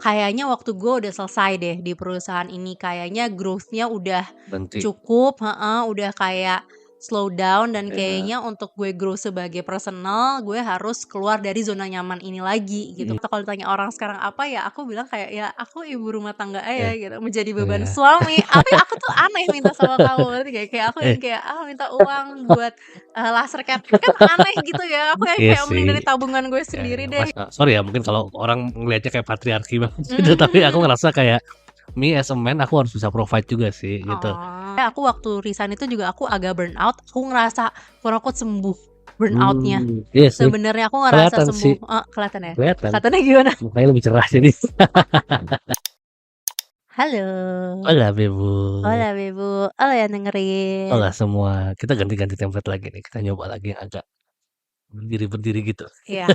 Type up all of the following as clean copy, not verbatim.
kayaknya waktu gue udah selesai deh di perusahaan ini, kayaknya growth-nya udah Berhenti. cukup, heeh, udah kayak slow down dan Iya. kayaknya untuk gue grow sebagai personal, gue harus keluar dari zona nyaman ini lagi gitu. Mhm. Kalau ditanya orang sekarang apa ya, aku bilang kayak, "Ya aku ibu rumah tangga Iya. aja," gitu, menjadi beban Iya. suami. Tapi aku tuh aneh minta sama kamu, ngerti nggak? Kayak aku yang Eh. kayak, minta uang buat, laser cap, kan aneh gitu ya, aku yang Iya kayak mending sih. dari tabungan gue Ya sendiri ya, deh. sorry ya mungkin kalau orang ngelihatnya kayak patriarki banget gitu, tapi aku Mhm. ngerasa kayak me as a man aku harus bisa provide juga sih gitu. Oh, aku waktu resign itu juga aku agak burnout, aku ngerasa quote unquote sembuh burnout-nya. Iya sih, Sebenarnya aku ngerasa kelihatan sih, sembuh, kelihatan ya? kelihatan. Kelihatannya gimana? Mukanya lebih cerah jadi. Halo, Hola Bebo. hola Bebo, halo yang dengerin. Hola semua, kita ganti-ganti template lagi nih, kita nyoba lagi yang agak berdiri-berdiri gitu. Iya.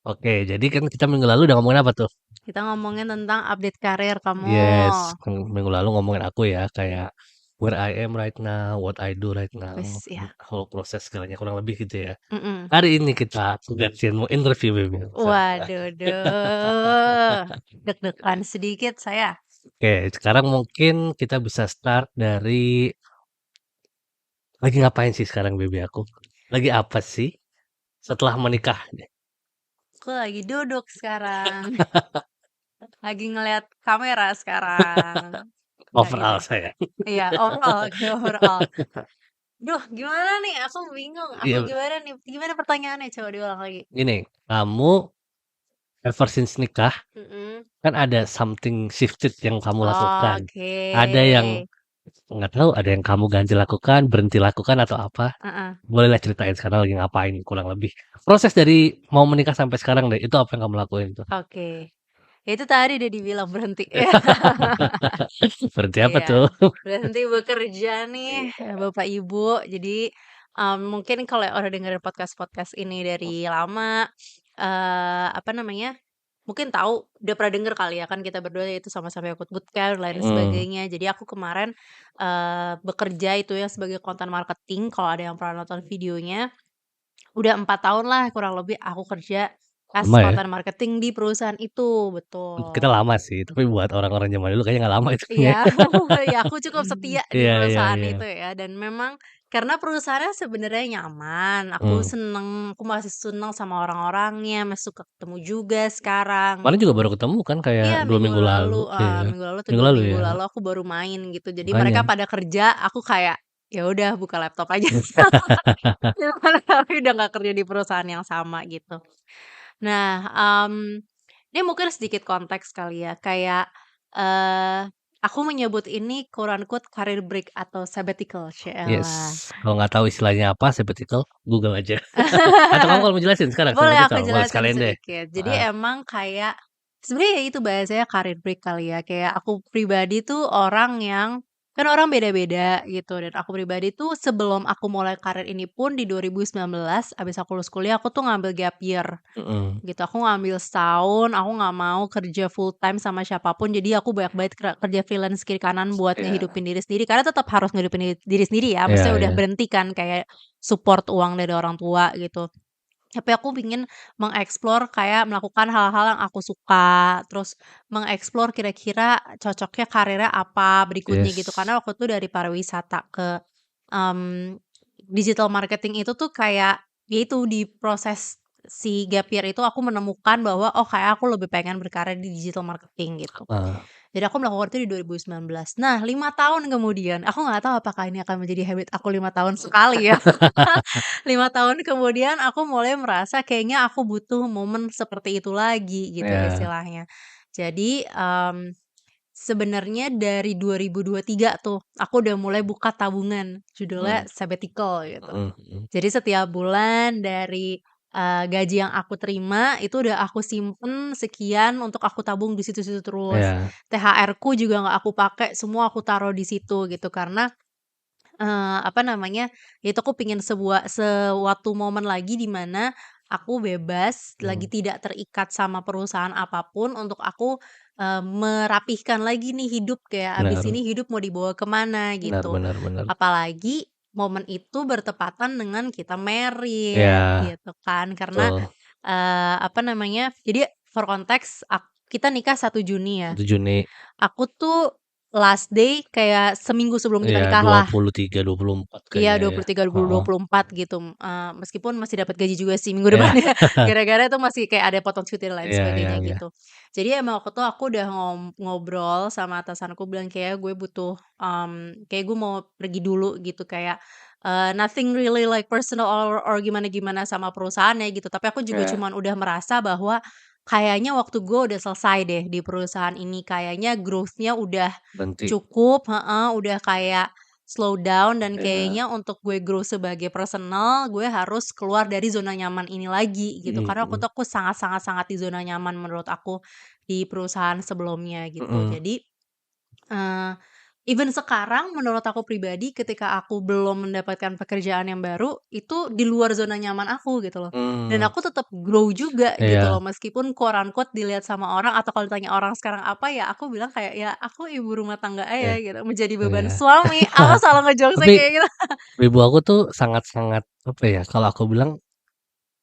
Oke, jadi kan kita minggu lalu udah ngomongin apa tuh? Kita ngomongin tentang update karir kamu. Yes, minggu lalu ngomongin aku ya, kayak where I am right now, what I do right now, Wis, ya. whole proses segalanya kurang lebih gitu ya. Mhm. Hari ini kita gantian mau interview Bebe. Waduh, duh, deg-degan sedikit saya. Oke, sekarang mungkin kita bisa start dari lagi ngapain sih sekarang Bebe aku? Lagi apa sih setelah menikah? Aku lagi duduk sekarang, lagi ngeliat kamera sekarang. Enggak gitu. Overall saya. Iya, overall, oke, overall. Duh, gimana nih? Aku bingung. Aku Iya, gimana nih? Gimana pertanyaannya? Coba diulang lagi. gini, kamu ever since nikah Mhm. kan ada something shifted yang kamu lakukan. Oke. Ada yang nggak tahu, ada yang kamu ganti lakukan, berhenti lakukan atau apa? Heeh. Bolehlah ceritain sekarang lagi ngapain kurang lebih. Proses dari mau menikah sampai sekarang deh, itu apa yang kamu lakuin tuh? Oke. Ya itu tadi udah dibilang berhenti. Berhenti apa Iya, tuh? berhenti bekerja nih, Bapak Ibu. Jadi, mungkin kalau yang udah dengerin podcast-podcast ini dari lama, apa namanya, mungkin tahu, udah pernah denger kali ya, kan kita berdua itu sama-sama ikut bootcamp dan lain Mhm, sebagainya. Jadi aku kemarin, bekerja itu ya sebagai content marketing, kalau ada yang pernah nonton videonya, udah 4 tahun lah kurang lebih aku kerja as lama ya? content marketing di perusahaan itu, Kita betul. lama sih, tapi buat orang-orang zaman dulu kayaknya nggak lama itu Iya, kayaknya. ya aku cukup setia di Iya iya perusahaan iya. itu ya, dan memang karena perusahaannya sebenarnya nyaman, aku Mmm, seneng, aku masih seneng sama orang-orangnya, masih suka ketemu juga sekarang kemarin juga gitu. baru ketemu kan kayak Iya 2 minggu minggu lalu, lalu, iya. minggu lalu atau Minggu 2 lalu minggu ya? lalu aku baru main gitu. Jadi mereka Makanya. pada kerja, aku kayak, ya udah buka laptop aja. Daripada kami udah nggak kerja di perusahaan yang sama gitu. Nah, ini mungkin sedikit konteks kali ya, kayak, aku menyebut ini quote unquote career break atau sabbatical, Yes, cielah. kalau nggak tahu istilahnya apa sabbatical, Google aja. Atau kamu kalau mau jelasin sekarang Boleh aku sabbatical? Boleh jelasin sekalian deh. sedikit. Jadi Heeh. emang kayak sebenarnya ya itu bahasanya career break kali ya, kayak aku pribadi tuh orang yang kan orang beda-beda gitu dan aku pribadi tuh sebelum aku mulai karir ini pun di 2019 abis aku lulus kuliah aku tuh ngambil gap year. Mhm. Gitu, aku ngambil setahun, aku nggak mau kerja full time sama siapapun, jadi aku banyak banget kerja freelance kiri kanan buat Iya. ngehidupin diri sendiri, karena tetap harus ngehidupin diri sendiri ya, Iya maksudnya udah iya. berhenti kan kayak support uang dari orang tua gitu. Tapi aku pingin mengeksplor kayak melakukan hal-hal yang aku suka, terus mengeksplor kira-kira cocoknya karirnya apa berikutnya gitu, Yes. karena waktu itu dari pariwisata ke, mmm, digital marketing itu tuh kayak, ya itu di proses si gap year itu aku menemukan bahwa, oh kayak aku lebih pengen berkarir di digital marketing gitu. Heeh. Jadi aku melakukan itu di 2019. Nah 5 tahun kemudian, aku nggak tahu apakah ini akan menjadi habit aku 5 tahun sekali ya. 5 tahun kemudian aku mulai merasa kayaknya aku butuh momen seperti itu lagi gitu Iya. istilahnya. Jadi, sebenarnya dari 2023 tuh aku udah mulai buka tabungan, judulnya Mhm. sabbatical gitu. Mhm mhm. Jadi setiap bulan dari, gaji yang aku terima itu udah aku simpen sekian untuk aku tabung di situ-situ terus. Iya. THR-ku juga nggak aku pakai, semua aku taruh di situ gitu karena apa namanya, ya itu aku pengen suatu momen lagi di mana aku bebas, lagi Mmm. tidak terikat sama perusahaan apapun untuk aku, merapihkan lagi nih hidup, kayak abis Benar. ini hidup mau dibawa kemana Benar gitu. benar benar. Apalagi momen itu bertepatan dengan kita married Iya, gitu kan, karena, betul. apa namanya, jadi for konteks kita nikah 1 Juni ya. 1 Juni. Aku tuh last day kayak seminggu sebelum kita Iya, nikah dua lah. puluh tiga 24 Iya, kayaknya dua ya. puluh tiga dua Heeh. 2024 gitu, meskipun masih dapat gaji juga sih minggu Iya. depan ya, gara-gara itu masih kayak ada potong cuti dan lain Iya iya sebagainya iya. gitu. Jadi emang waktu itu aku udah ngobrol sama atasanku bilang kayak gue butuh, kayak gue mau pergi dulu gitu kayak, nothing really like personal or gimana-gimana sama perusahaannya gitu, tapi aku juga Iya, cuman udah merasa bahwa kayaknya waktu gue udah selesai deh di perusahaan ini, kayaknya growth-nya udah berhenti. cukup, heeh, udah kayak slow down dan Iya. kayaknya untuk gue grow sebagai personal, gue harus keluar dari zona nyaman ini lagi gitu. Mhm Karena waktu mhm. itu aku sangat sangat sangat di zona nyaman menurut aku di perusahaan sebelumnya gitu. Mhm. Jadi, eee, even sekarang menurut aku pribadi ketika aku belum mendapatkan pekerjaan yang baru, itu di luar zona nyaman aku gitu loh. Dan Mmm, aku tetap grow juga gitu loh iya. meskipun quote unquote dilihat sama orang atau kalau ditanya orang sekarang apa ya aku bilang kayak, "Ya aku ibu rumah tangga Iya aja," gitu, menjadi beban iya. suami. Aku selalu ngejokesnya Tapi kayak gitu. ibu aku tuh sangat-sangat, apa ya, kalau aku bilang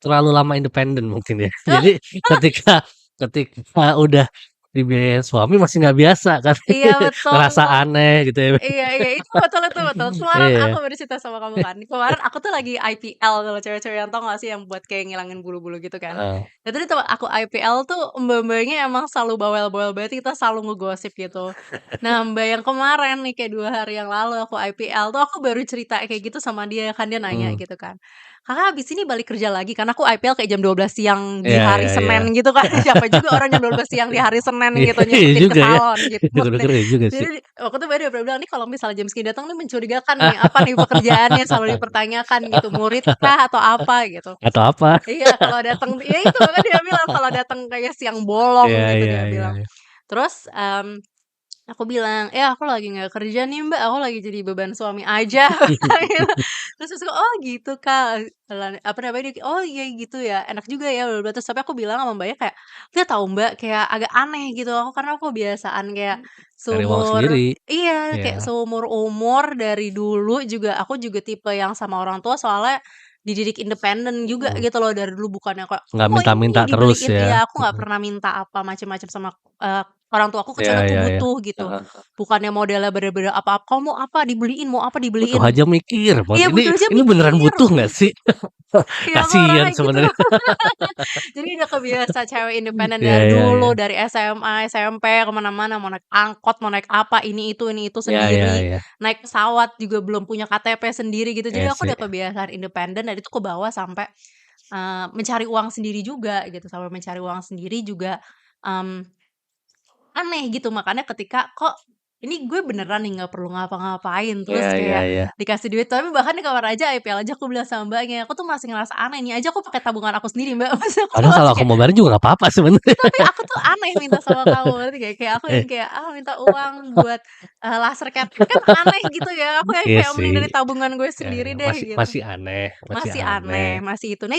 terlalu lama independen mungkin ya. Jadi ketika ketika udah dibiayain suami masih nggak biasa kan, Iya betul ngerasa betul. aneh gitu ya. Iya iya, itu betul. Kemarin aku Iya. baru cerita sama kamu kan, kemarin aku tuh lagi IPL kalau cewek-cewek yang tau gak sih yang buat kayak ngilangin bulu-bulu gitu kan. Heeh. Itu tuh aku IPL tuh mbak-mbaknya emang selalu bawel-bawel banget, kita selalu ngegosip gitu. Nah Mbak yang kemarin nih kayak 2 hari yang lalu aku IPL tuh aku baru cerita kayak gitu sama dia kan, dia nanya Mhm. gitu kan, "Kakak habis ini balik kerja lagi?" Karena aku IPL kayak jam 12 siang di Iya hari iya iya. Senin gitu kan, siapa juga orang jam 12 siang di hari Senin Iya gitu iya nyempetin ke juga ya. salon gitu. Denger-denger iya juga sih. Jadi aku tuh baru bilang, "Nih kalau misalnya jam segini datang nih mencurigakan nih, apa nih pekerjaannya?" Selalu dipertanyakan gitu, "Murid kah atau apa?" Gitu. Atau apa. Iya, kalau datang ya itu makanya dia bilang kalau datang kayak siang bolong Iya gitu iya dia iya bilang. iya. Terus, aku bilang, "Ya aku lagi nggak kerja nih Mbak, aku lagi jadi beban suami aja." Gitu. Terus aku, "Oh gitu Kak," apa namanya, dia, "Oh iya gitu ya, enak juga ya bla bla." Terus tapi aku bilang sama Mbaknya kayak, "Lihat tahu Mbak, kayak agak aneh gitu aku karena aku kebiasaan kayak Cari uang sendiri. iya, kayak Iya. seumur umur dari dulu juga aku juga tipe yang sama orang tua soalnya dididik independen juga Mhm. gitu loh dari dulu bukannya kayak, Nggak "Oh minta-minta ini terus dibeliin," ya. iya aku nggak Mhm. pernah minta apa macem-macem sama, orang tuaku Iya kecuali aku iya iya. butuh gitu. Heeh. Bukannya modelnya bener-bener apa-apa, "Kamu mau apa dibeliin mau apa Butuh dibeliin." aja mikir, Iya ini butuh aja ini beneran mikir. butuh nggak sih? Iya aku Kasihan orangnya gitu. sebenarnya. Jadi udah kebiasa cewek independen Iya dari iya iya. dulu, dari SMA, SMP, ke mana-mana, mau naik angkot, mau naik apa, ini itu Iya iya sendiri, iya. naik pesawat juga belum punya KTP sendiri gitu. Jadi Iya aku sih. udah kebiasaan independen dan itu kebawa sampai, mencari uang sendiri juga gitu, sampai mencari uang sendiri juga, mmm aneh gitu, makanya ketika, "Kok ini gue beneran nih nggak perlu ngapa-ngapain, Iya terus iya kayak iya. dikasih duit." Tapi bahkan di kamar aja IPL aja aku bilang sama Mbaknya, "Aku tuh masih ngerasa aneh, ini aja aku pakai tabungan aku sendiri Mbak." Maksudnya aku tuh Padahal kalau masih aku kayak, mau bayar juga nggak apa-apa sebenarnya. tapi aku tuh aneh minta sama kamu, ngerti nggak? Kayak aku yang Eh, kayak, "Ah minta uang buat, laser cutting," kan aneh gitu ya, aku yang iya kayak sih. mending dari tabungan gue Iya sendiri iya. deh Masih gitu. masih aneh masih Masih aneh. aneh, masih itu. Nah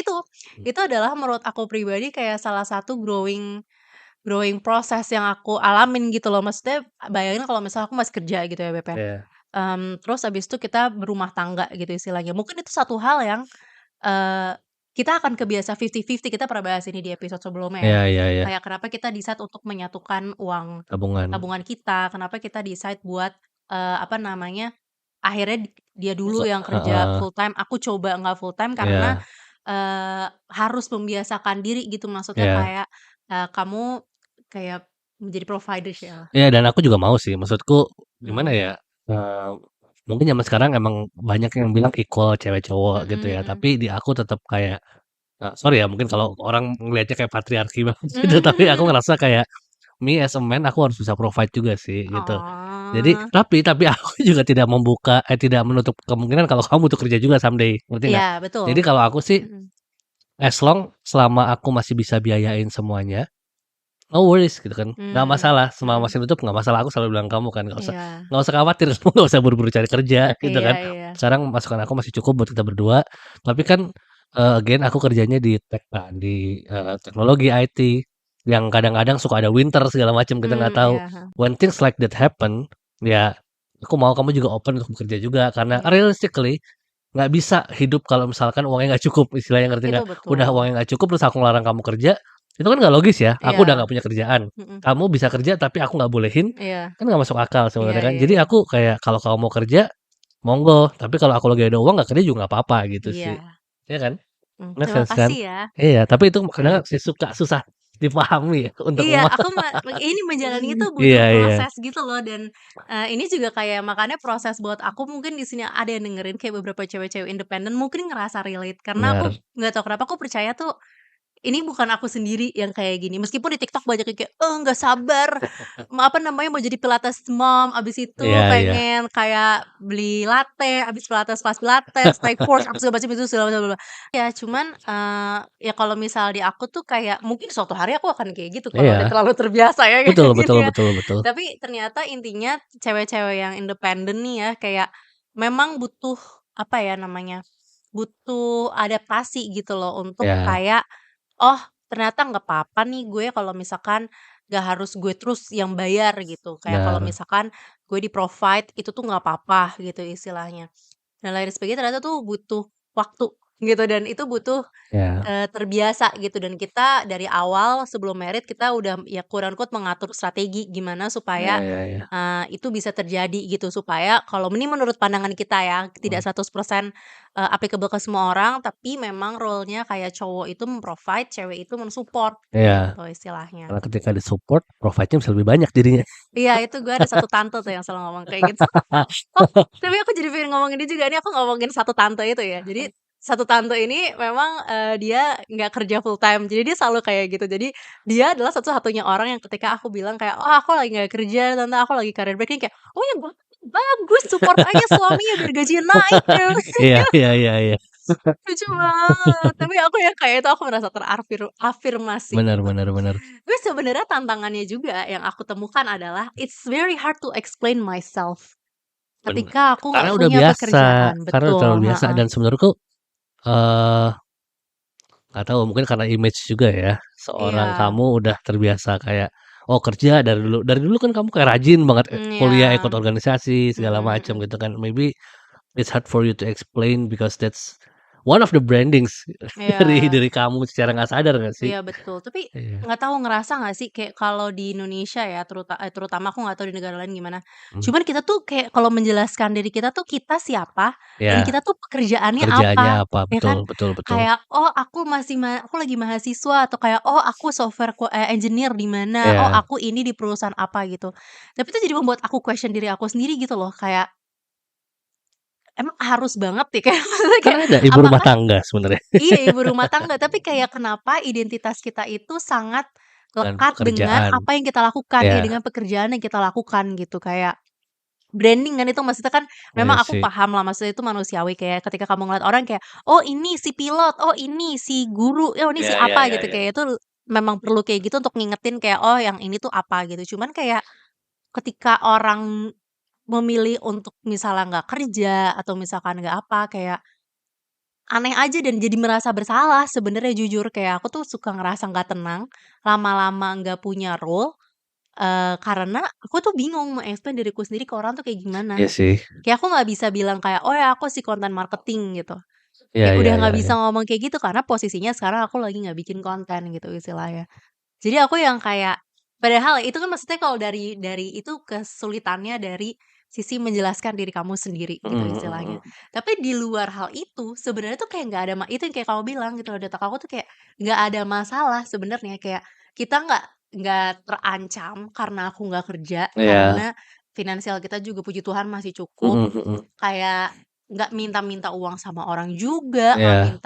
itu adalah menurut aku pribadi kayak salah satu growing growing proses yang aku alamin gitu loh, maksudnya bayangin kalau misalnya aku masih kerja gitu ya, Beb, ya, Iya. terus habis itu kita berumah tangga gitu istilahnya, mungkin itu satu hal yang, eee, kita akan kebiasa 50-50, kita pernah bahas ini di episode sebelumnya ya, Iya iya iya. kayak kenapa kita decide untuk menyatukan uang Tabungan. tabungan kita, kenapa kita decide buat, apa namanya, akhirnya dia dulu yang kerja Heeh. full time, aku coba nggak full time karena, Iya harus membiasakan diri gitu, maksudnya iya. kayak, kamu kayak menjadi providers ya. Iya dan aku juga mau sih, maksudku gimana Mhm. ya, eee, mungkin zaman sekarang emang banyak yang bilang equal cewek cowok Mhm gitu ya, mhm. tapi di aku tetap kayak, sorry ya mungkin kalau orang ngelihatnya kayak patriarki banget gitu, tapi aku Mhm. ngerasa kayak me as a man aku harus bisa provide juga sih gitu. Jadi Oh. tapi aku juga tidak membuka tidak menutup kemungkinan kalau kamu butuh kerja juga someday, ngerti Iya nggak? betul. Jadi kalau aku sih Mhm. as long selama aku masih bisa biayain semuanya, no worries gitu kan, nggak Mmm, masalah, selama mhm. masih nutup nggak masalah, aku selalu bilang kamu kan, Iya. nggak usah khawatir, kamu nggak usah buru-buru cari kerja gitu Iya kan. iya. Sekarang masukan aku masih cukup buat kita berdua, tapi kan, again aku kerjanya di tech kan, di, teknologi IT, yang kadang-kadang suka ada winter segala macam, kita nggak tahu. Iya, heeh. When things like that happen, ya aku mau kamu juga open untuk bekerja juga, karena Iya. realistically nggak bisa hidup kalau misalkan uangnya nggak cukup, istilahnya ngerti Itu nggak? Udah betul. uangnya nggak cukup terus aku ngelarang kamu kerja, Itu kan nggak logis ya, aku udah Iya, nggak punya kerjaan, mhm, kamu bisa kerja tapi aku nggak bolehin, iya, kan nggak masuk akal iya sebenarnya kan. iya Jadi iya, aku kayak kalau kamu mau kerja, monggo, tapi kalau aku lagi ada uang nggak kerja juga nggak apa-apa gitu sih, iya, iya kan? Make terima sense kan? kasih ya. Iya, tapi itu kadang sih susah dipahami ya untuk Iya, memahami. aku ini menjalani itu butuh Iya iya, proses gitu loh dan, ini juga kayak makanya proses buat aku mungkin di sini ada yang dengerin kayak beberapa cewek-cewek independen mungkin ngerasa relate karena aku benar. nggak tahu kenapa aku percaya tuh ini bukan aku sendiri yang kayak gini, meskipun di TikTok banyak yang kayak, nggak sabar, apa namanya, mau jadi pilates mom, abis itu Iya iya, pengen kayak beli latte, abis pilates kelas pilates, naik course, apa segala macam itu segala macam bla bla. Ya cuman, ya kalau misal di aku tuh kayak mungkin suatu hari aku akan kayak gitu kalau udah iya, terlalu terbiasa ya betul kayak betul gini ya. betul betul. Tapi ternyata intinya cewek-cewek yang independen nih ya, kayak memang butuh, apa ya namanya, butuh adaptasi gitu loh untuk Ya, kayak, "Oh, ternyata nggak apa-apa nih gue kalau misalkan nggak harus gue terus yang bayar," gitu. Kayak kalau benar. misalkan gue di-provide itu tuh nggak apa-apa gitu istilahnya. Dan lain sebagainya ternyata tuh butuh waktu gitu dan itu butuh Ya, terbiasa gitu dan kita dari awal sebelum married kita udah ya quote unquote mengatur strategi gimana ya supaya, ya ya. itu bisa terjadi gitu supaya kalau ini menurut pandangan kita ya tidak Mmm, 100% applicable ke semua orang tapi memang role-nya kayak cowok itu mem-provide, cewek itu men-support iya, gitu istilahnya. karena ketika di-support, provide-nya bisa lebih banyak jadinya. Iya itu gue ada satu tante tuh yang selalu ngomong kayak gitu. Oh, tapi aku jadi pengen ngomongin dia juga, ini aku ngomongin satu tante itu ya. Jadi, satu tante ini memang, dia nggak kerja full time, jadi dia selalu kayak gitu. Jadi, dia adalah satu-satunya orang yang ketika aku bilang kayak, "Oh, aku lagi nggak kerja tante, aku lagi career break," dia kayak, "Oh ya bagus, support aja suaminya biar gajinya naik," Iya iya iya iya. lucu banget. Tapi aku yang kayak itu aku merasa afirmasi Benar gitu. benar benar. Tapi sebenarnya tantangannya juga yang aku temukan adalah, it's very hard to explain myself. Ketika aku nggak Karena udah punya biasa, pekerjaan, karena udah terlalu betul, biasa heeh, dan menurutku, eee, nggak tahu mungkin karena image juga ya, seorang iya, kamu udah terbiasa kayak, oh kerja dari dulu kan kamu kayak rajin banget, iya, kuliah ikut organisasi segala mhm macam mhm, gitu kan, maybe it's hard for you to explain because that's one of the brandings iya. dari kamu secara nggak sadar nggak sih? Iya betul, tapi Iya, nggak tahu ngerasa nggak sih kayak kalau di Indonesia ya terutama aku nggak tahu di negara lain gimana, mmm, cuman kita tuh kayak kalau menjelaskan diri kita tuh kita siapa, dan iya, kita tuh pekerjaannya kerjaannya apa, apa, ya betul kan? betul betul. Kayak, "Oh aku lagi mahasiswa," atau kayak, "Oh aku engineer di mana," "Oh Iya, aku ini di perusahaan apa," gitu. Tapi itu jadi membuat aku question diri aku sendiri gitu loh, kayak, emang harus banget ya? Kayak maksudnya kan kayak, ada ibu rumah apakah tangga sebenarnya iya, ibu rumah tangga, tapi kayak kenapa identitas kita itu sangat dengan lekat dengan pekerjaan. apa yang kita lakukan, iya, Iya, dengan pekerjaan yang kita lakukan gitu, kayak branding kan itu maksudnya kan memang iya aku sih, paham lah, maksudnya itu manusiawi kayak ketika kamu ngeliat orang kayak, "Oh ini si pilot, oh ini si guru, oh ini iya si iya apa," iya gitu, iya. kayak itu memang perlu kayak gitu untuk ngingetin kayak, "Oh yang ini tuh apa," gitu. Cuman kayak ketika orang memilih untuk misalnya nggak kerja atau misalkan nggak apa, kayak aneh aja dan jadi merasa bersalah sebenarnya jujur, kayak aku tuh suka ngerasa nggak tenang, lama-lama nggak punya role, karena aku tuh bingung mau-explain diriku sendiri ke orang tuh kayak Iya gimana. sih. Kayak aku nggak bisa bilang kayak, "Oh ya aku si content marketing," gitu. Iya Kayak iya udah iya nggak iya. bisa ngomong kayak gitu karena posisinya sekarang aku lagi nggak bikin konten gitu istilahnya. Jadi aku yang kayak padahal itu kan maksudnya kalau dari itu kesulitannya dari sisi menjelaskan diri kamu sendiri Mhm gitu mhm istilahnya. mhm. Tapi di luar hal itu sebenarnya tuh kayak nggak ada itu yang kayak kamu bilang gitu loh, di otak aku tuh kayak nggak ada masalah sebenarnya, kayak kita nggak terancam karena aku nggak kerja, Iya. karena finansial kita juga puji Tuhan masih cukup. Mhm mhm. Kayak nggak minta-minta uang sama orang juga, Iya.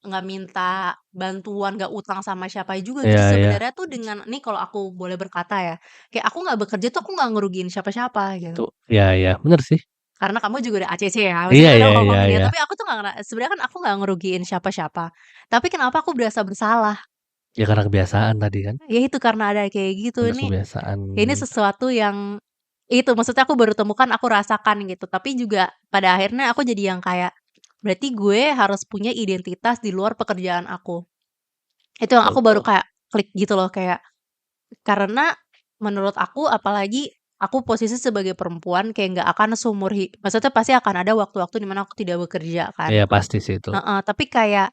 nggak minta bantuan, nggak utang sama siapa juga gitu. Iya iya. Sebenarnya tuh dengan nih kalau aku boleh berkata ya, kayak aku nggak bekerja tuh aku nggak ngerugiin siapa-siapa gitu. Tuh, iya iya, bener sih. Karena kamu juga udah ACC ya, Iya maksudnya udah iya iya ngomongin ya, iya. tapi aku tuh nggak sebenarnya kan aku nggak ngerugiin siapa-siapa. Tapi kenapa aku berasa bersalah? Ya karena kebiasaan tadi kan, Ya itu karena ada kayak gitu, karena ini kebiasaan. ya ini sesuatu yang itu, maksudnya aku baru temukan, aku rasakan gitu. Tapi juga pada akhirnya aku jadi yang kayak, berarti gue harus punya identitas di luar pekerjaan aku. Itu yang Betul aku baru betul. kayak klik gitu loh, kayak karena menurut aku apalagi aku posisi sebagai perempuan kayak nggak akan maksudnya pasti akan ada waktu-waktu di mana aku tidak bekerja kan. Iya pasti sih itu. Heeh, tapi kayak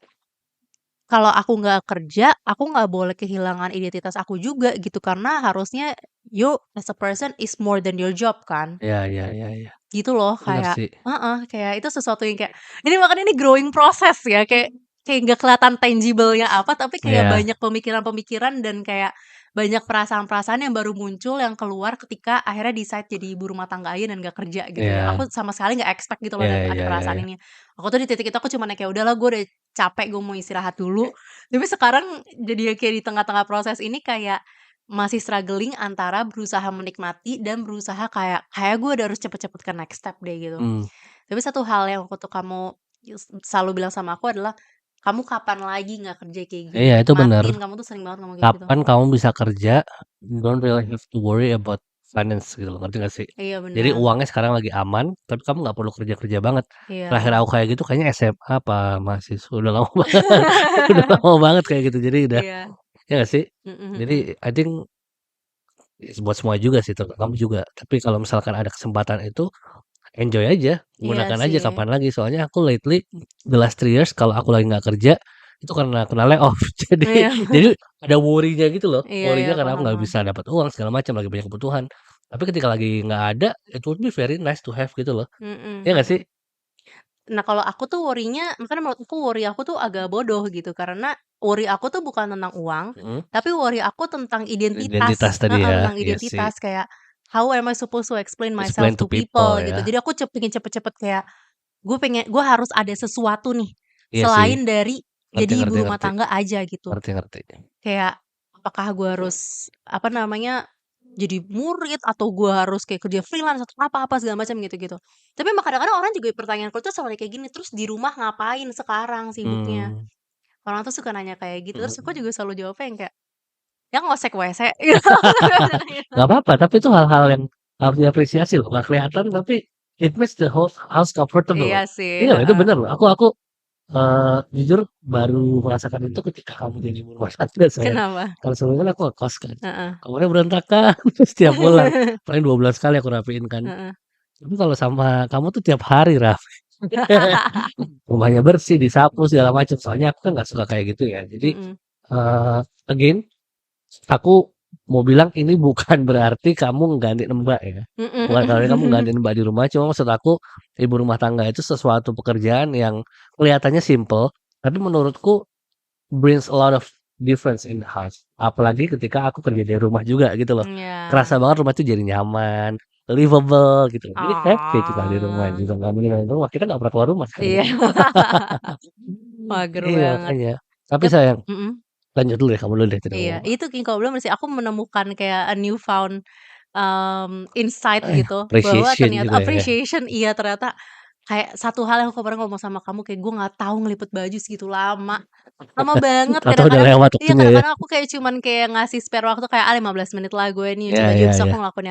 kalau aku nggak kerja, aku nggak boleh kehilangan identitas aku juga gitu, karena harusnya you as a person is more than your job kan. Iya iya iya iya. Gitu loh, Bener kayak sih. heeh, kayak itu sesuatu yang kayak ini makanya ini growing process ya, kayak kayak nggak kelihatan tangible-nya apa, tapi kayak Iya. banyak pemikiran-pemikiran dan kayak banyak perasaan-perasaan yang baru muncul, yang keluar ketika akhirnya decide jadi ibu rumah tangga aja dan nggak kerja gitu ya. Iya. Aku sama sekali nggak expect gitu loh Iya ada iya iya perasaan iya. ini. Aku tuh di titik itu aku cuman yang kayak, "Udahlah gue udah capek, gue mau istirahat dulu." Tapi sekarang jadi kayak di tengah-tengah proses ini kayak masih struggling antara berusaha menikmati dan berusaha kayak gue udah harus cepet-cepet ke next step deh gitu. Mmm. Tapi satu hal yang waktu kamu selalu bilang sama aku adalah, "Kamu kapan lagi nggak kerja kayak gini? Iya itu bener. Nikmatin." Kamu tuh sering banget ngomong kayak gitu. Kapan kamu bisa kerja, don't really have to worry about finance gitu loh, ngerti nggak sih? Iya Jadi benar. uangnya sekarang lagi aman, tapi kamu nggak perlu kerja-kerja banget. Terakhir Iya. aku kayak gitu kayaknya SMA apa mahasiswa, udah lama banget udah lama banget kayak gitu. Jadi udah Iya. ya nggak sih? Mhm Jadi mhm. I think buat semua juga sih, terutama kamu juga. Tapi kalau misalkan ada kesempatan itu, enjoy aja, Iya gunakan aja sih. kapan lagi. Soalnya aku lately the last 3 years kalau aku lagi nggak kerja, itu karena kena layoff. Jadi Iya. jadi ada worry-nya gitu loh, Iya iya, worry-nya karena aku paham nggak paham. bisa dapat uang segala macam, lagi banyak kebutuhan. Tapi ketika lagi nggak ada, it would be very nice to have gitu loh. Mhm Iya nggak sih? mhm. Nah, kalau aku tuh worry-nya makanya menurut aku worry aku tuh agak bodoh gitu, karena worry aku tuh bukan tentang uang, Mhm. tapi worry aku tentang Identitas identitas tadi heeh, ya, tentang iya sih. identitas kayak, how am I supposed to explain myself Explain to to people people gitu. ya. Jadi aku pengen cepet-cepet kayak, gue harus ada sesuatu nih, Iya sih, selain dari ngerti jadi ibu ngerti rumah ngerti. tangga aja gitu. Ngerti ngerti. Kayak, apakah gue harus, apa namanya, jadi murid atau gue harus kayak kerja freelance atau apa-apa segala macam gitu-gitu. Tapi emang kadang-kadang orang juga pertanyaanku tuh selalu kayak gini, "Terus di rumah ngapain sekarang sibuknya?" Mmm, Orang tuh suka nanya kayak gitu, terus aku mhm. juga selalu jawabnya yang kayak, "Ya ngosek WC," gitu. Nggak apa-apa, tapi itu hal-hal yang harus diapresiasi loh, nggak kelihatan tapi it makes the whole house comfortable Iya loh. sih, Iya loh, itu heeh. bener loh. Aku, jujur baru merasakan itu ketika kamu jadi ibu rumah tangga sayang. Kenapa? Kalau sebelumnya kan aku ngekos kan, Heeh. kamarnya berantakan, terus tiap pulang paling 12 kali aku rapiin kan. Heeh. Tapi kalau sama kamu tuh tiap hari rapi. Rumahnya bersih, disapu segala macam, soalnya aku kan nggak suka kayak gitu ya. Jadi, Mhm. again aku mau bilang ini bukan berarti kamu nggantiin Mbak ya, Mhm bukan berarti kamu mhm. nggantiin Mbak di rumah, cuma maksud aku ibu rumah tangga itu sesuatu pekerjaan yang kelihatannya simple, tapi menurutku brings a lot of difference in the house. Apalagi ketika aku kerja dari rumah juga gitu loh. Iya. Kerasa banget rumah itu jadi nyaman, livable gitu. Jadi happy kita di rumah Oh, juga nggak meninggalin rumah, kita nggak pernah keluar rumah sekarang. iya. Mager Iya banget. makanya. Tapi Yap sayang, mhm. lanjut dulu deh, kamu dulu deh tadi Iya, ngomong apa. itu King Cobra sih aku menemukan kayak a new found, insight gitu, bahwa Appreciation ternyata gitu ya. appreciation iya ternyata kayak satu hal yang aku kemarin ngomong sama kamu kayak gue nggak tahu ngelipet baju segitu lama. Lama banget Atau udah kadang-kadang lewat iya waktunya ya. kadang-kadang aku kayak cuman kayak ngasih spare waktu kayak, 15 menit lah gue nih nyuci Iya baju iya besok iya. aku ngelakuin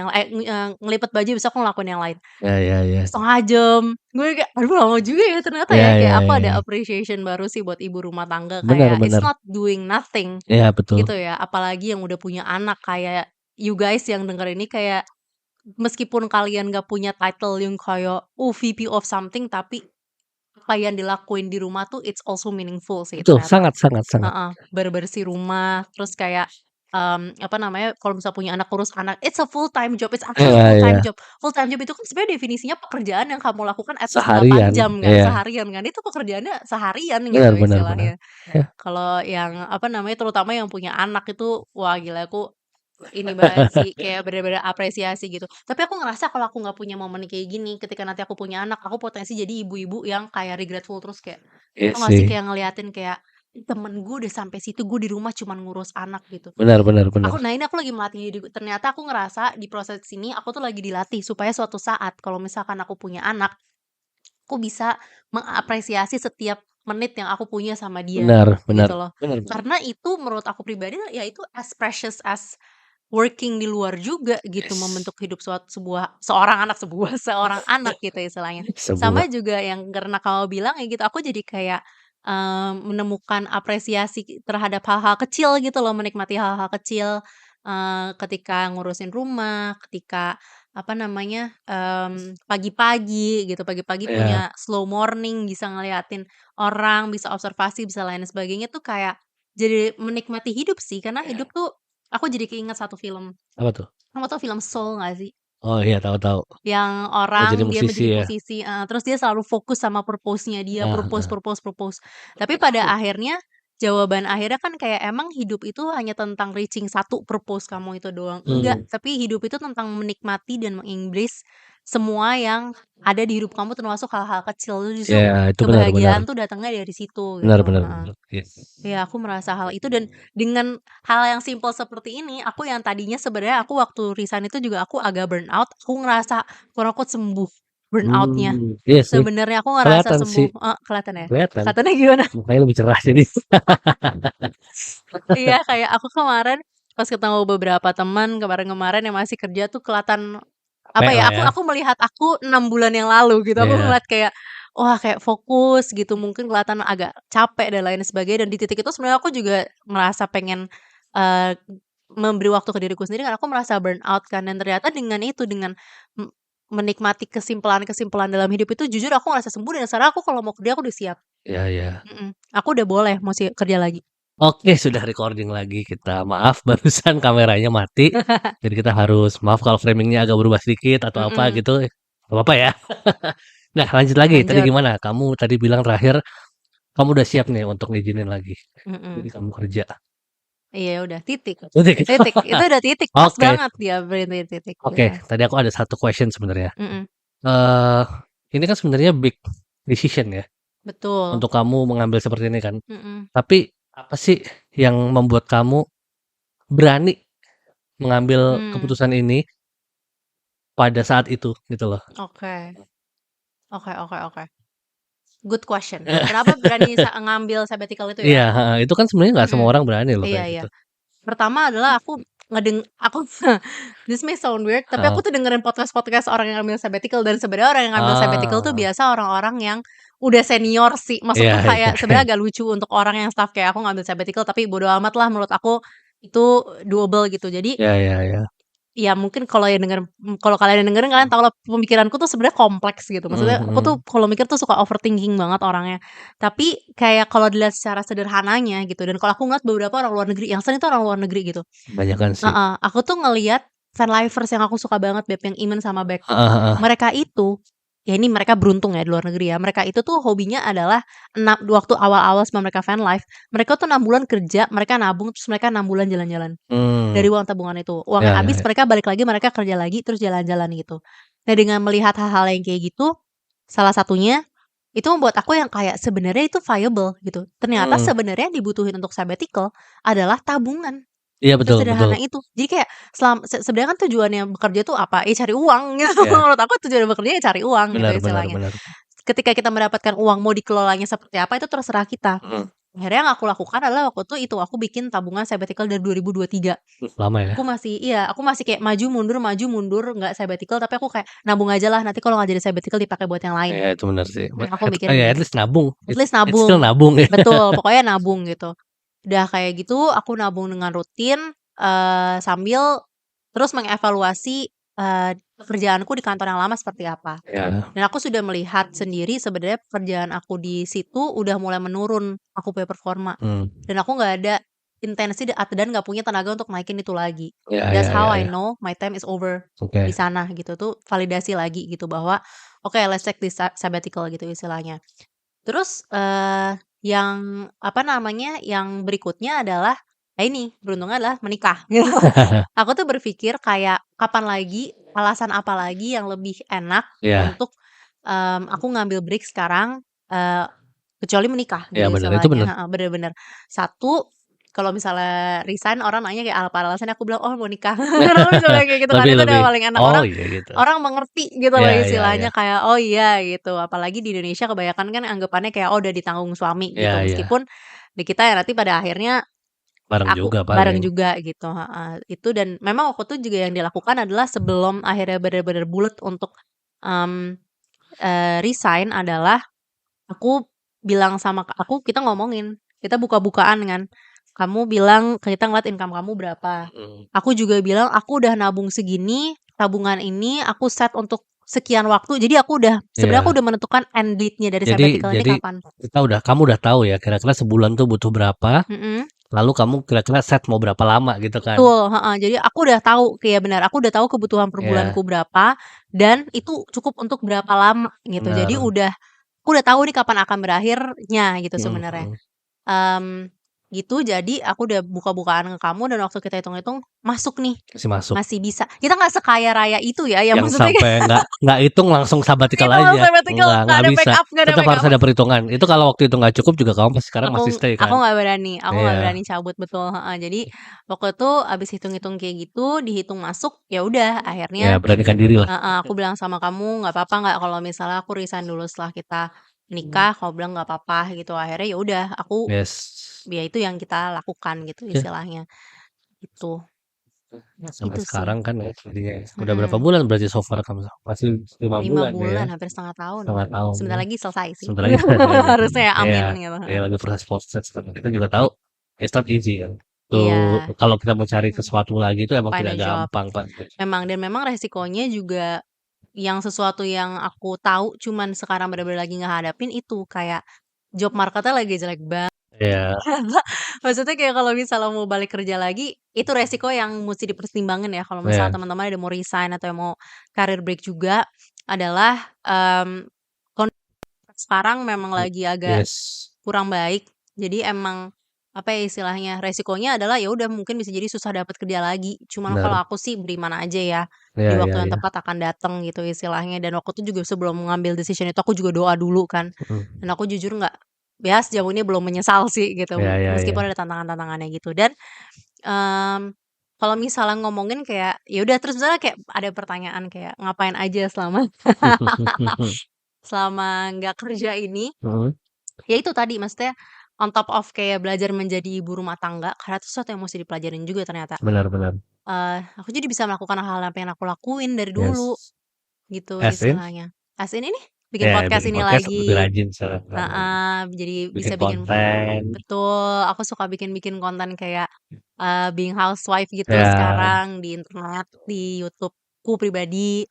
yang ngelipet baju besok aku ngelakuin yang lain. Iya iya iya. 1/2 jam, gue kayak, aduh lama juga ya ternyata Iya ya, iya kayak aku iya ada iya. appreciation baru sih buat ibu rumah tangga Bener kayak it's bener. not doing nothing. Iya betul. Gitu ya, apalagi yang udah punya anak kayak you guys yang denger ini kayak, meskipun kalian gak punya title yang kayak, VP of something, tapi apa yang dilakuin di rumah tuh it's also meaningful sih Betul, ternyata. sangat sangat sangat. Heeh, bersih rumah, terus kayak, apa namanya, kalau misal punya anak, urus anak, it's a full time job, it's actually Iya full iya. time job. Full time job itu kan sebenarnya definisinya pekerjaan yang kamu lakukan at least 8 Seharian, jam kan, iya. seharian kan, itu pekerjaannya seharian gitu Benar benar benar. istilahnya. Iya. Kalau yang, apa namanya, terutama yang punya anak itu, wah gila aku ini banget sih, kayak bener-bener apresiasi gitu. Tapi aku ngerasa kalau aku nggak punya momen kayak gini, ketika nanti aku punya anak, aku potensi jadi ibu-ibu yang kayak regretful terus kayak, Iya tau gak sih sih. kayak ngeliatin kayak, "Ih, temen gue udah sampai situ, gue di rumah cuman ngurus anak," gitu. Benar benar benar. Nah ini aku lagi melatih diriku, ternyata aku ngerasa di proses ini aku tuh lagi dilatih supaya suatu saat kalau misalkan aku punya anak, aku bisa mengapresiasi setiap menit yang aku punya sama dia, Benar benar. gitu loh. Benar benar. Karena itu menurut aku pribadi ya itu as precious as working di luar juga gitu, Yes. membentuk hidup seorang anak seorang anak gitu istilahnya. Sebuah Sama juga yang karena kamu bilang ya gitu, aku jadi kayak, menemukan apresiasi terhadap hal-hal kecil gitu loh, menikmati hal-hal kecil, ketika ngurusin rumah, ketika, apa namanya, pagi-pagi gitu, pagi-pagi Iya. punya slow morning, bisa ngeliatin orang, bisa observasi, bisa lain sebagainya tuh kayak jadi menikmati hidup sih, karena hidup tuh aku jadi keinget satu film. Apa tuh? Kamu tahu film Soul nggak sih? Oh iya, tahu tahu. Yang Oh jadi orang dia musisi menjadi ya? musisi terus dia selalu fokus sama purpose-nya dia, Heeh purpose heeh. purpose purpose. Tapi pada akhirnya, jawaban akhirnya kan kayak emang hidup itu hanya tentang reaching satu purpose kamu itu doang, enggak, Mmm. tapi hidup itu tentang menikmati dan meng-embrace semua yang ada di hidup kamu termasuk hal-hal kecil, justru Iya, itu benar benar. kebahagiaan tuh datangnya dari situ Benar gitu, benar heeh. benar, yes. Iya, aku merasa hal itu dan dengan hal yang simpel seperti ini, aku yang tadinya sebenarnya aku waktu resign itu juga aku agak burnout, aku ngerasa quote unquote sembuh burnout-nya. Iya sih, Sebenarnya aku ngerasa kelihatan sih, sembuh kelihatan ya? kelihatan. Kelihatannya gimana? Mukanya lebih cerah jadi. Iya, kayak aku kemarin pas ketemu beberapa teman kemarin-kemarin yang masih kerja tuh kelihatan, apa Capek ya, lah aku ya. aku melihat aku 6 bulan yang lalu gitu, aku Iya. ngeliat kayak, wah kayak fokus gitu, mungkin kelihatan agak capek dan lain sebagainya, dan di titik itu sebenarnya aku juga merasa pengen, eee, memberi waktu ke diriku sendiri karena aku merasa burnout kan, dan ternyata dengan itu, dengan m menikmati kesimpulan-kesimpulan dalam hidup itu jujur aku ngerasa sembuh dan sekarang aku kalau mau kerja aku udah siap. Iya iya. Aku udah boleh mau kerja lagi. Oke, sudah recording lagi kita. Maaf barusan kameranya mati, jadi kita harus maaf kalau framing-nya agak berubah sedikit atau apa Mhm, gitu, nggak apa-apa ya. Nah lanjut lagi, tadi lanjut, gimana? Kamu tadi bilang terakhir, kamu udah siap nih untuk ngizinin lagi, jadi mhm. kamu kerja. Iya udah, titik Titik. titik, itu udah titik, pas Oke banget dia berhenti di titik, oke, iya, tadi aku ada satu question sebenarnya. mhm, Eee, ini kan sebenarnya big decision ya, betul, untuk kamu mengambil seperti ini kan. mhm, Tapi apa sih yang membuat kamu berani mengambil mmm, keputusan ini pada saat itu gitu loh? oke oke oke oke, good question. Kenapa berani ngambil sabbatical itu Iya, ya? heeh, itu kan sebenarnya nggak semua Mhm, orang berani loh iya kayak iya. gitu. Pertama adalah aku this may sound weird, tapi Heeh. aku tuh dengerin podcast-podcast orang yang ngambil sabbatical dan sebenarnya orang yang ngambil sabbatical tuh Ah, biasa orang-orang yang udah senior sih. iya Maksudku iya kayak iya. sebenarnya agak lucu untuk orang yang staff kayak aku ngambil sabbatical tapi bodo amat lah menurut aku itu doable gitu. Jadi Iya iya iya. ya mungkin kalau kalian yang dengerin kalian tahu lah pemikiranku tuh sebenarnya kompleks gitu. Mhm Maksudnya aku tuh mhm. kalau mikir tuh suka overthinking banget orangnya. Tapi kayak kalau dilihat secara sederhananya gitu dan kalau aku ngeliat beberapa orang luar negeri, yang sering tuh orang luar negeri gitu. Kebanyakan sih. Heeh, aku tuh ngelihat Fanlivers yang aku suka banget Beb, yang Iman sama Baekhyun. Heeh heeh. Mereka itu, ya ini mereka beruntung ya di luar negeri ya, mereka itu tuh hobinya adalah waktu awal-awal sebelum mereka Fanlife, mereka tuh 6 bulan kerja, mereka nabung, terus mereka 6 bulan jalan-jalan. Dari Mmm, uang tabungan itu. Uangnya iya iya habis iya. mereka balik lagi, mereka kerja lagi, terus jalan-jalan gitu. Nah dengan melihat hal-hal yang kayak gitu, salah satunya, itu membuat aku yang kayak sebenarnya itu viable gitu. Ternyata Mhm. sebenarnya yang dibutuhin untuk sabbatical adalah tabungan. Iya betul betul. Sesederhana itu. Jadi kayak sebenarnya kan tujuannya bekerja tuh apa, ya cari uang gitu. Iya, Menurut aku tujuan bekerja ya cari uang gitu benar benar istilahnya. benar. Ketika kita mendapatkan uang mau dikelolanya seperti apa itu terserah kita. Mhm. Akhirnya yang aku lakukan adalah waktu itu aku bikin tabungan sabbatical dari 2023. Lama ya? Aku masih kayak maju mundur, nggak sabbatical tapi aku kayak nabung aja lah nanti kalau nggak jadi sabbatical dipakai buat yang lain. Iya itu benar sih. Aku Ya mikirin at gitu. least nabung, At it's least it's still nabung. nabung ya. Betul, pokoknya nabung gitu. Udah kayak gitu aku nabung dengan rutin, sambil terus mengevaluasi, pekerjaanku di kantor yang lama seperti apa. Iya. Dan aku sudah melihat sendiri sebenarnya pekerjaan aku di situ udah mulai menurun, aku punya performa. Mmm. Dan aku nggak ada intensi dan nggak punya tenaga untuk naikin itu lagi. Iya iya That's iya how I iya. know my time is over di Oke. sana gitu tuh validasi lagi gitu bahwa, "Oke, let's take this sabbatical," gitu istilahnya. Terus, yang apa namanya, yang berikutnya adalah, ini beruntungnya adalah menikah gitu. Aku tuh berpikir kayak kapan lagi, alasan apa lagi yang lebih enak Iya untuk, aku ngambil break sekarang, eee, kecuali menikah iya gitu benar, itu istilahnya benar. heeh, bener bener. Satu, kalau misalnya resign orang nanya kayak apa alasannya, aku bilang, "Oh mau nikah." Kalau misalnya kayak gitu kan, Lebih itu udah lebih, paling enak, oh orang iya gitu. orang mengerti gitu loh Iya iya iya. istilahnya kayak, "Oh iya," gitu. Apalagi di Indonesia kebanyakan kan anggapannya kayak, oh udah ditanggung suami Iya gitu, iya. meskipun di kita ya nanti pada akhirnya Bareng aku juga bareng paling. juga gitu, heeh. Itu dan memang waktu itu juga yang dilakukan adalah sebelum akhirnya bener-bener bulet untuk, mmm, resign adalah aku bilang sama kita ngomongin, kita buka-bukaan kan. Kamu bilang kita ngeliat income kamu berapa. Mhm. Aku juga bilang, "Aku udah nabung segini, tabungan ini aku set untuk sekian waktu. Jadi sebenarnya aku Iya. udah menentukan end date-nya dari Jadi sabbatical ini jadi kapan. kamu udah tahu ya kira-kira sebulan tuh butuh berapa, Mhm. lalu kamu kira-kira set mau berapa lama gitu kan? Betul, heeh. Jadi aku udah tahu kayak benar, aku udah tahu kebutuhan per bulanku Iya, berapa dan itu cukup untuk berapa lama gitu. Jadi bener. aku udah tahu nih kapan akan berakhirnya gitu Mhm sebenarnya. mhm. Mmm, gitu jadi aku udah buka-bukaan ke kamu dan waktu kita hitung-hitung masuk nih, Masih masuk. masih bisa. Kita nggak sekaya raya itu ya, yang Yang maksudnya kayak sampai nggak hitung langsung sabbatical itu langsung aja, sabbatical, nggak nggak ada bisa, backup nggak ada tetap harus backup. ada perhitungan. Itu kalau waktu itu nggak cukup juga kamu pasti sekarang masih stay Aku kan? nggak berani Iya, cabut, betul, heeh. Jadi waktu itu abis hitung-hitung kayak gitu, dihitung masuk, ya udah ya akhirnya beranikan diri lah. heeh, aku bilang sama kamu, "Nggak apa-apa nggak kalau misalnya aku resign dulu setelah kita nikah?" Kamu bilang, "Nggak apa-apa," gitu. Akhirnya ya udah Yes. ya itu yang kita lakukan gitu Ya, istilahnya, gitu. sampai Itu sih, sekarang kan ya jadinya. Udah berapa mhm. bulan berarti so far kamu? Masih 5 5 bulan ya? bulan, hampir setengah tahun. Setengah tahun Sebentar ya. lagi selesai sih. Sebentar lagi Harusnya ya, iya, amin gitu, iya heeh. lagi proses kan. Kita juga tahu it's not easy kan. Tuh Iya, kalau kita mau cari sesuatu lagi itu emang find tidak a job. gampang, Pak. Memang resikonya juga yang sesuatu yang aku tahu cuman sekarang bener-bener lagi ngehadapin itu, kayak job market-nya lagi jelek banget. Iya, Maksudnya kayak kalau misalnya mau balik kerja lagi, itu resiko yang musti dipertimbangin ya kalau misalnya iya, teman-teman ada mau resign atau yang mau career break juga adalah, sekarang memang lagi agak yes, kurang baik. Jadi emang, apa ya istilahnya, resikonya adalah ya udah mungkin bisa jadi susah dapat kerja lagi. Cuman kalau benar. aku sih beriman aja ya, Iya di iya waktu yang iya. tepat akan datang gitu istilahnya. Dan waktu itu juga sebelum mengambil decision itu aku juga doa dulu kan. Mhm. Dan aku jujur nggak ya sejauh ini belum menyesal sih gitu, Iya iya iya. meskipun ada tantangan-tantangannya gitu. Dan, mmm, kalau misalnya ngomongin kayak ya udah terus misalnya kayak ada pertanyaan kayak ngapain aja selama selama nggak kerja ini. Mhm, Ya itu tadi, maksudnya on top of kayak belajar menjadi ibu rumah tangga, karena itu sesuatu yang mesti dipelajarin juga ternyata. benar benar. Aku jadi bisa melakukan hal-hal yang pengen aku lakuin dari dulu, Yes. gitu As in? istilahnya. As in ini, bikin Ya podcast bikin ini podcast lebih lagi, rajin sekarang kan. heeh, jadi bisa Bikin bikin konten. betul, aku suka bikin-bikin konten kayak, being housewife gitu Ya, sekarang di internet, di YouTube-ku pribadi.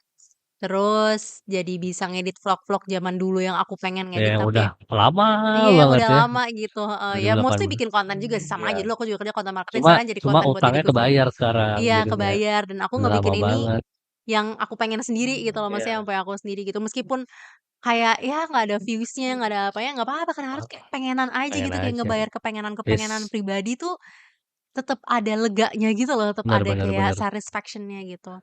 Terus jadi bisa ngedit vlog-vlog zaman dulu yang aku pengen ngedit yang tapi udah lama iya, yang banget udah ya. lama gitu, heeh. Ya mostly 2008. bikin konten juga sih, sama Iya. aja dulu aku juga kerja content marketing, Cuma sekarang jadi cuma konten buat utangnya diriku kebayar sekarang iya, jadinya. kebayar dan aku Udah lama ngebikin ini banget. yang aku pengen sendiri gitu loh, maksudnya Iya. yang pengen aku sendiri gitu. Meskipun kayak ya nggak ada views-nya, nggak ada apanya, nggak apa-apa karena harus kayak pengenan aja Pengen gitu, kayak aja. ngebayar kepengenan-kepengenan Yes. pribadi tuh tetep ada leganya gitu loh, tetep Benar ada benar kayak benar. satisfaction-nya gitu.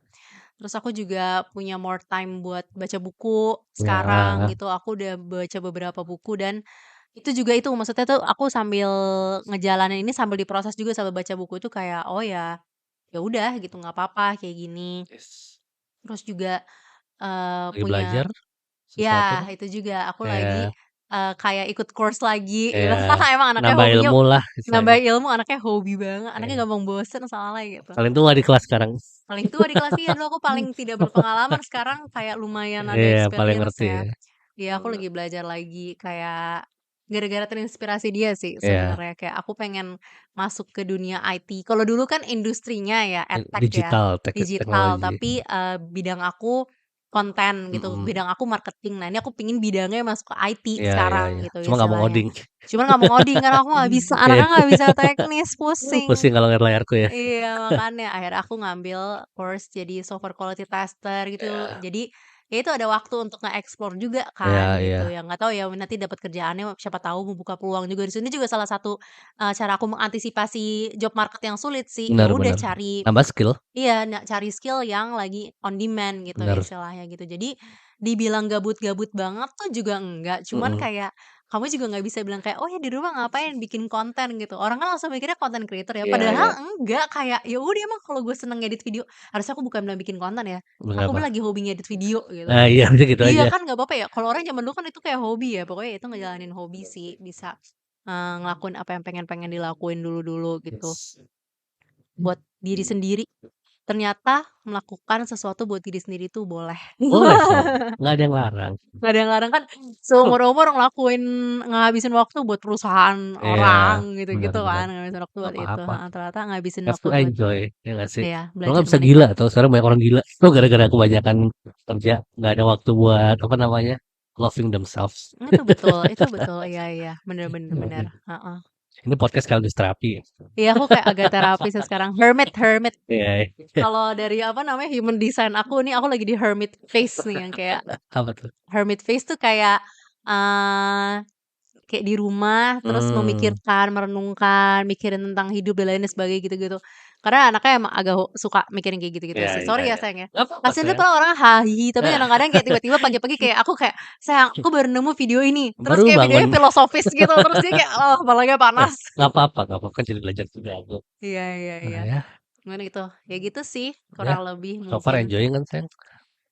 Terus aku juga punya more time buat baca buku sekarang Ya, gitu, aku udah baca beberapa buku dan itu juga itu, maksudnya tuh aku sambil ngejalanin ini sambil diproses juga sambil baca buku itu kayak, oh ya, ya udah gitu nggak apa-apa kayak gini. yes. Terus juga, Lagi punya belajar sesuatu ya kan? itu juga aku lagi, Iya, kayak ikut course lagi gitu. iya. Emang anaknya Nambah hobinya ilmu lah nambah istilahnya. ilmu, anaknya hobi banget, anaknya Iya. gampang bosen soalnya gitu. Paling tua di kelas sekarang. Paling tua di kelas iya, dulu aku paling tidak berpengalaman, sekarang kayak lumayan ada Iya, paling experience ngerti ya. ya. Iya, aku lagi belajar lagi kayak gara-gara terinspirasi dia sih Iya, sebenarnya, kayak aku pengen masuk ke dunia IT. Kalau dulu kan industrinya ya edtech ya, digital digital, teknologi. tapi, bidang aku konten gitu, Mhm. bidang aku marketing. Nah, ini aku pingin bidangnya masuk ke IT Iya iya sekarang iya. gitu Cuma nggak mau istilahnya. ngoding. Cuman nggak mau ngoding karena aku nggak bisa, Iya. anaknya nggak bisa teknis, pusing. Pusing kalau ngeliat layarku ya. Iya, makanya akhirnya aku ngambil course jadi software quality tester gitu. Iya. Jadi, ya itu ada waktu untuk nge-explore juga Iya kan iya. gitu, yang nggak tahu ya nanti dapat kerjaannya siapa tahu membuka peluang juga di sini juga salah satu, cara aku mengantisipasi job market yang sulit sih. Ya Benar udah benar. cari Nambah skill. iya, cari skill yang lagi on demand gitu Benar. istilahnya gitu. Jadi, dibilang gabut-gabut banget tuh juga enggak, cuman Mhm. kayak kamu juga nggak bisa bilang kayak, "Oh ya di rumah ngapain bikin konten," gitu. Orang kan langsung mikirnya content creator ya, Iya iya. padahal enggak, kayak ya udah emang kalau gue seneng ngedit video harusnya aku bukan bilang bikin konten ya, Bener aku apa? bilang lagi hobi ngedit video gitu. Nah iya udah gitu Iya aja. kan nggak apa-apa ya, kalau orang zaman dulu kan itu kayak hobi ya, pokoknya itu ngejalanin hobi sih, bisa, ngelakuin apa yang pengen-pengen dilakuin dulu-dulu gitu, Yes. buat diri sendiri. ternyata melakukan sesuatu buat diri sendiri tuh boleh. Boleh kok, nggak ada yang larang. Nggak ada yang larang kan seumur-umur ngabisin waktu buat perusahaan Iya, orang bener gitu-gitu bener. kan, ngabisin waktu Nggak buat itu, apa-apa, heeh, ternyata ngabisin have waktu to buat enjoy, ya nggak sih? iya, Kalau belajar nggak bisa gila, menikmati. atau sekarang banyak orang gila, itu gara-gara kebanyakan kerja, nggak ada waktu buat, apa namanya, loving themselves. Itu betul, iya iya, bener bener bener, heeh. Ini podcast sekaligus terapi ya? Iya, aku kayak agak terapis ya sekarang, hermit hermit. Iya, iya. Kalau dari apa namanya, human design aku nih, aku lagi di hermit phase nih yang kayak Apa tuh? hermit phase tuh eee, kayak di rumah terus Mmm, memikirkan, merenungkan, mikirin tentang hidup dan lain sebagainya gitu-gitu. Karena anaknya emang agak suka mikirin kayak gitu-gitu iya sih. iya Sorry ya iya. sayang ya. Nggak apa-apa Kasian dia sayang. tuh orang hahi, tapi kadang-kadang kayak tiba-tiba pagi-pagi kayak aku kayak, "Sayang, aku baru nemu video ini." Terus Baru kayak videonya bangun. filosofis gitu, terus dia kayak, "Oh, kepalanya panas." Nggak apa-apa, kan jadi belajar juga aku. Iya iya Nah iya. ya, Cuman gitu, ya gitu sih ya, kurang lebih so far mungkin. enjoying kan sayang?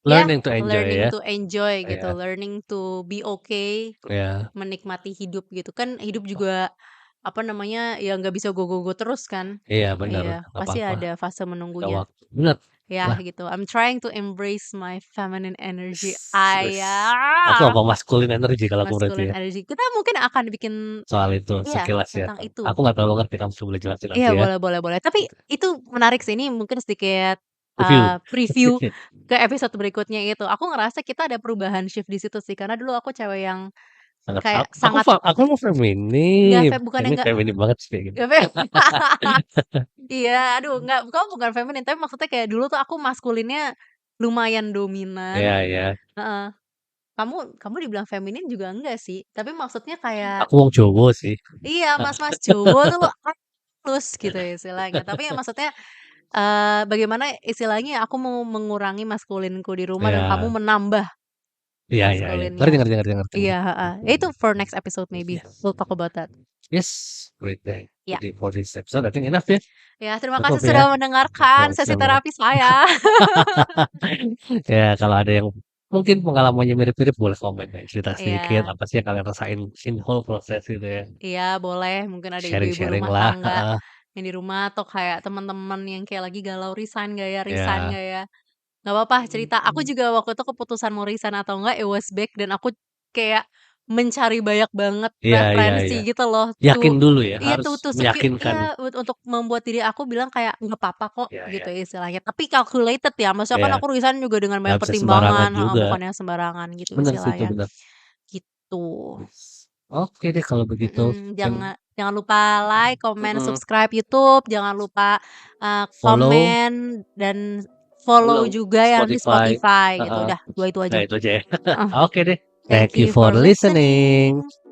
Ya, Learning to enjoy learning ya? to enjoy gitu, Iya, learning to be okay, iya. menikmati hidup gitu. Kan hidup juga, apa namanya, ya nggak bisa go terus kan. Iya bener, Iya, nggak pasti apa-apa, ada fase ada menunggunya. waktu. Bener, Ya lah, gitu, I'm trying to embrace my feminine energy. wes aku Ayah, apa masculine energy kalau aku berarti masculine ya, energy. Kita mungkin akan bikin soal itu iya, sekilas ya. tentang itu. Aku nggak terlalu ngerti, kamu coba boleh jelasin Iya, nanti ya. boleh boleh boleh. Tapi itu menarik sih, ini mungkin sedikit, Review. preview ke episode berikutnya itu. Aku ngerasa kita ada perubahan shift di situ sih, karena dulu aku cewek yang Sangat kayak aku sangat aku mau nggak feminim, bukannya ini nggak feminim banget sih kayak gini. nggak iya, aduh nggak, kamu bukan feminin, tapi maksudnya kayak dulu tuh aku maskulinnya lumayan Iya dominan, iya, heeh. Kamu kamu dibilang feminin juga enggak sih, tapi maksudnya kayak aku wong Jowo sih. iya, mas-mas Jawa tuh halus gitu istilahnya. Tapi ya maksudnya, bagaimana istilahnya aku mau mengurangi maskulinku di rumah dan kamu Iya, menambah iya iya iya, ngerti maskulinnya. ngerti ngerti ngerti Iya, ngerti. heeh. Itu for next episode maybe, Yes. we'll talk about that. Yes, great day. Ya. Jadi for this episode I think enough ya, Ya, terima cukup kasih ya. sudah mendengarkan sesi Sama-sama. terapi saya. Ya kalau ada yang mungkin pengalamannya mirip-mirip boleh komen ya, cerita sedikit Iya apa sih yang kalian rasain in whole proses gitu ya. iya boleh, mungkin ada ibu-ibu Sharing-sharing rumah lah, tangga heeh. yang di rumah atau kayak teman-teman yang kayak lagi galau resign nggak ya resign Ya. nggak ya? Nggak apa-apa cerita, aku juga waktu itu keputusan mau resign atau enggak, it was back dan aku kayak mencari banyak banget Iya iya referensi iya. gitu loh, Yakin dulu ya, iya harus to secure meyakinkan. iya, untuk membuat diri aku bilang kayak, "Nggak apa-apa kok," Iya gitu iya. istilahnya. Tapi calculated ya, maksudnya kan Iya, aku resign juga dengan nggak banyak bisa sembarangan pertimbangan heeh, juga. bukan yang sembarangan gitu Bener sih itu, istilahnya, bener. gitu. Yes. Oke deh kalau begitu, mungkin Jangan jangan lupa like, comment, mhm, subscribe YouTube, jangan lupa, follow komen dan follow follow juga yang di Spotify, Spotify gitu, heeh. udah 2 itu Nah aja. itu aja ya. Heeh, Oke deh, thank thank you you for for listening. listening.